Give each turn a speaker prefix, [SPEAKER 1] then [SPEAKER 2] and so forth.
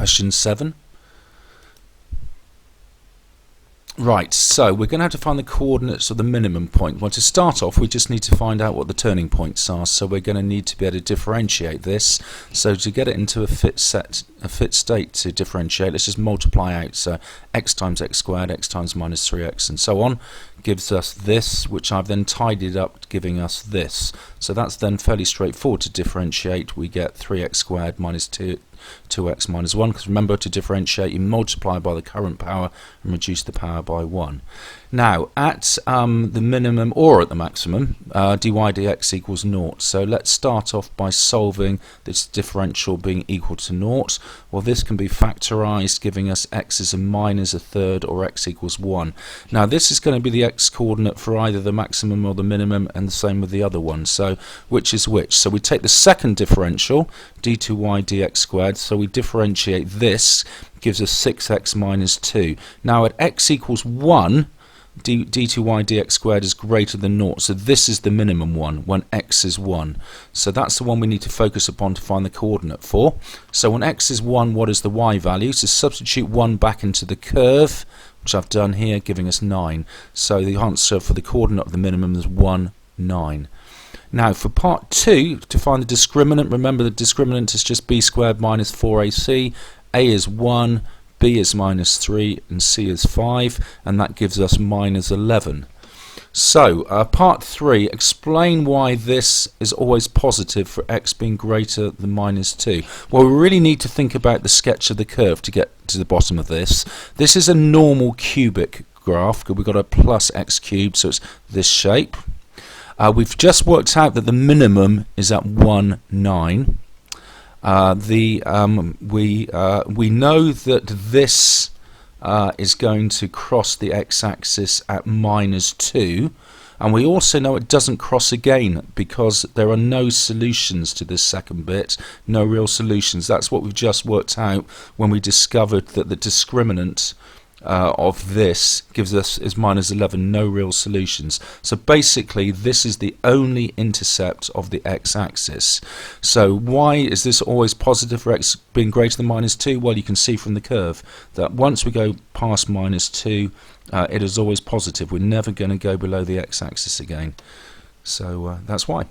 [SPEAKER 1] question 7. Right, so we're going to have to find the coordinates of the minimum point. Well, to start off, we just need to find out what the turning points are. So we're going to need to be able to differentiate this. So to get it into a fit state to differentiate, let's just multiply out. So x times x squared, x times minus 3x, and so on, gives us this, which I've then tidied up, giving us this. So that's then fairly straightforward to differentiate. We get 3x squared minus 2x minus 1, because remember, to differentiate you multiply by the current power and reduce the power by 1. Now at the minimum or at the maximum, dy dx equals 0. So let's start off by solving this differential being equal to 0. Well, this can be factorized, giving us x is a minus a third, or x equals 1. Now this is going to be the x coordinate for either the maximum or the minimum, and the same with the other one. So which is which? So we take the second differential, d2y dx squared, so we differentiate this, gives us 6x minus 2. Now at x equals 1, d2y dx squared is greater than 0, so this is the minimum one when x is 1. So that's the one we need to focus upon to find the coordinate for. So when x is 1, what is the y value? So substitute 1 back into the curve, which I've done here, giving us 9. So the answer for the coordinate of the minimum is 1, 9. Now for part 2, to find the discriminant, remember the discriminant is just b squared minus 4ac, a is 1, b is minus 3, and c is 5, and that gives us minus 11. So part 3, explain why this is always positive for x being greater than minus 2. Well, we really need to think about the sketch of the curve to get to the bottom of this. This is a normal cubic graph, because we've got a plus x cubed, so it's this shape. We've just worked out that the minimum is at 1, 9. We know that this is going to cross the x-axis at minus 2, and we also know it doesn't cross again because there are no solutions to this second bit, no real solutions. That's what we've just worked out when we discovered that the discriminant of this gives us is minus 11, no real solutions. So basically this is the only intercept of the x-axis. So why is this always positive for x being greater than minus 2? Well, you can see from the curve that once we go past minus 2, it is always positive. We're never going to go below the x-axis again. So that's why.